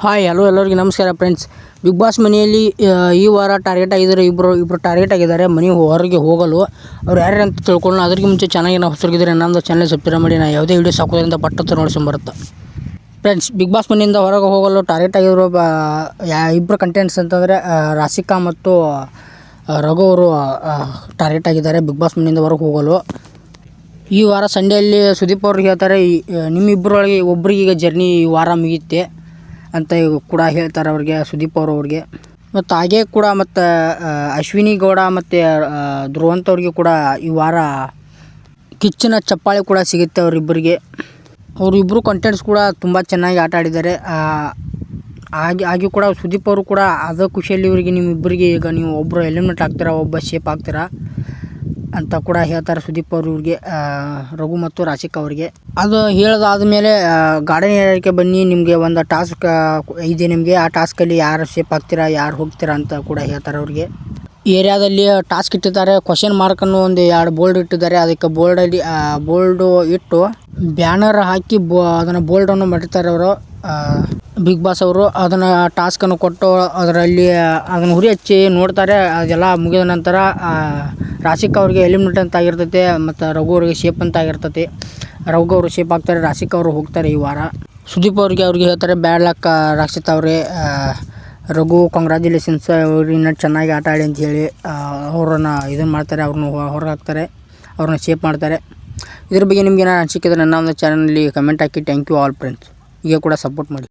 Hi hello ಎಲ್ಲರಿಗೆ ನಮಸ್ಕಾರ friends. Big boss ಮನೆಯಲ್ಲಿ ಈ ವಾರ ಟಾರ್ಗೆಟ್ ಆಗಿದ್ದಾರೆ. ಇಬ್ಬರು ಟಾರ್ಗೆಟ್ ಆಗಿದ್ದಾರೆ ಮನೆ ಹೊರಗೆ ಹೋಗಲು. ಅವ್ರು ಯಾರು ಅಂತ ತಿಳ್ಕೊಳ್ಳೋಣ. ಅದಕ್ಕೆ ಮುಂಚೆ ಚೆನ್ನಾಗಿ ನಾವು ಹೊಸಗಿದ್ರೆ ನಮ್ಮದು ಚಾನಲ್ ಸಬ್ಸ್ಕ್ರೈಬ್ ಮಾಡಿ. ನಾನು ಯಾವುದೇ ವೀಡಿಯೋ ಸಾಕೋದ್ರಿಂದ ಪಟ್ಟತ್ತು ನೋಡ್ಸ್ಕೊಂಬರುತ್ತೆ. ಫ್ರೆಂಡ್ಸ್, ಬಿಗ್ ಬಾಸ್ ಮನೆಯಿಂದ ಹೊರಗೆ ಹೋಗಲು ಟಾರ್ಗೆಟ್ ಆಗಿರೋ ಇಬ್ಬರು ಕಂಟೆಂಟ್ಸ್ ಅಂತಂದರೆ ರಾಶಿಕಾ ಮತ್ತು ರಘು ಅವರು ಟಾರ್ಗೆಟ್ ಆಗಿದ್ದಾರೆ ಬಿಗ್ ಬಾಸ್ ಮನೆಯಿಂದ ಹೊರಗೆ ಹೋಗಲು. ಈ ವಾರ ಸಂಡೇಯಲ್ಲಿ ಸುದೀಪ್ ಅವ್ರಿಗೆ ಹೇಳ್ತಾರೆ, ನಿಮ್ಮಿಬ್ಬರೊಳಗೆ ಒಬ್ರಿಗೆ ಈಗ ಜರ್ನಿ ಈ ವಾರ ಮುಗಿಯುತ್ತೆ ಅಂತ ಕೂಡ ಹೇಳ್ತಾರೆ ಅವ್ರಿಗೆ, ಸುದೀಪ್ ಅವ್ರಿಗೆ. ಮತ್ತು ಹಾಗೆ ಕೂಡ ಮತ್ತು ಅಶ್ವಿನಿ ಗೌಡ ಮತ್ತು ಧ್ರುವಂತ್ ಅವ್ರಿಗೆ ಕೂಡ ಈ ವಾರ ಕಿಚ್ಚನ ಚಪ್ಪಾಳೆ ಕೂಡ ಸಿಗುತ್ತೆ ಅವರಿಬ್ಬರಿಗೆ. ಅವರಿಬ್ಬರು ಕಂಟೆಂಟ್ಸ್ ಕೂಡ ತುಂಬ ಚೆನ್ನಾಗಿ ಆಟ ಆಡಿದ್ದಾರೆ. ಹಾಗೆ ಕೂಡ ಸುದೀಪ್ ಅವರು ಕೂಡ ಅದೇ ಖುಷಿಯಲ್ಲಿ ಇವರಿಗೆ ನಿಮ್ಮಿಬ್ಬರಿಗೆ ಈಗ ನೀವು ಒಬ್ಬರು ಎಲಿಮಿನೇಟ್ ಆಗ್ತೀರಾ, ಒಬ್ಬ ಶೇಪ್ ಆಗ್ತೀರಾ ಅಂತ ಕೂಡ ಹೇಳ್ತಾರೆ ಸುದೀಪ್ ಅವರು ಇವ್ರಿಗೆ, ರಘು ಮತ್ತು ರಾಶಿಕಾ ಅವರಿಗೆ. ಅದು ಹೇಳೋದಾದ ಮೇಲೆ ಗಾರ್ಡನ್ ಏರಿಯಾಕ್ಕೆ ಬನ್ನಿ, ನಿಮಗೆ ಒಂದು ಟಾಸ್ಕ್ ಇದೆ. ನಿಮಗೆ ಆ ಟಾಸ್ಕಲ್ಲಿ ಯಾರು ಶೇಪ್ ಆಗ್ತೀರಾ, ಯಾರು ಹೋಗ್ತೀರಾ ಅಂತ ಕೂಡ ಹೇಳ್ತಾರೆ ಅವ್ರಿಗೆ. ಏರಿಯಾದಲ್ಲಿ ಟಾಸ್ಕ್ ಇಟ್ಟಿದ್ದಾರೆ. ಕ್ವಶನ್ ಮಾರ್ಕನ್ನು ಒಂದು 2 ಬೋಲ್ಡ್ ಇಟ್ಟಿದ್ದಾರೆ. ಅದಕ್ಕೆ ಬೋಲ್ಡು ಇಟ್ಟು ಬ್ಯಾನರ್ ಹಾಕಿ ಅದನ್ನು ಬೋಲ್ಡನ್ನು ಮಾಡಿರ್ತಾರೆ ಅವರು, ಬಿಗ್ ಬಾಸ್ ಅವರು. ಅದನ್ನು ಟಾಸ್ಕನ್ನು ಕೊಟ್ಟು ಅದನ್ನು ಹುರಿ ಹಚ್ಚಿ ನೋಡ್ತಾರೆ. ಅದೆಲ್ಲ ಮುಗಿದ ನಂತರ ರಾಶಿಕಾ ಅವ್ರಿಗೆ ಎಲಿಮಿನೇಟ್ ಅಂತ ಆಗಿರ್ತೈತೆ ಮತ್ತು ರಘು ಅವ್ರಿಗೆ ಶೇಪ್ ಅಂತ ಆಗಿರ್ತೈತಿ. ರಘು ಅವರು ಶೇಪ್ ಆಗ್ತಾರೆ, ರಾಶಿಕಾ ಅವರು ಹೋಗ್ತಾರೆ ಈ ವಾರ. ಸುದೀಪ್ ಅವ್ರಿಗೆ ಹೇಳ್ತಾರೆ, ಬ್ಯಾಡ್ ಲಕ್ ರಾಕ್ಷಿತಾ ಅವರೇ, ರಘು ಕಂಗ್ರ್ಯಾಚುಲೇಷನ್ಸ್, ಅವ್ರು ಇನ್ನೂ ಚೆನ್ನಾಗಿ ಆಟ ಆಡಿ ಅಂತ ಹೇಳಿ ಅವ್ರನ್ನ ಇದನ್ನು ಮಾಡ್ತಾರೆ, ಅವ್ರನ್ನ ಹೊರಗೆ ಹಾಕ್ತಾರೆ, ಅವ್ರನ್ನ ಶೇಪ್ ಮಾಡ್ತಾರೆ. ಇದ್ರ ಬಗ್ಗೆ ನಿಮ್ಗೆ ಏನಾರು ಅನಿಸಿಕಿದ್ರೆ ನನ್ನ ಒಂದು ಚಾನಲಲ್ಲಿ ಕಮೆಂಟ್ ಹಾಕಿ. Thank you all friends. ಹೀಗೆ ಕೂಡ ಸಪೋರ್ಟ್ ಮಾಡಿ.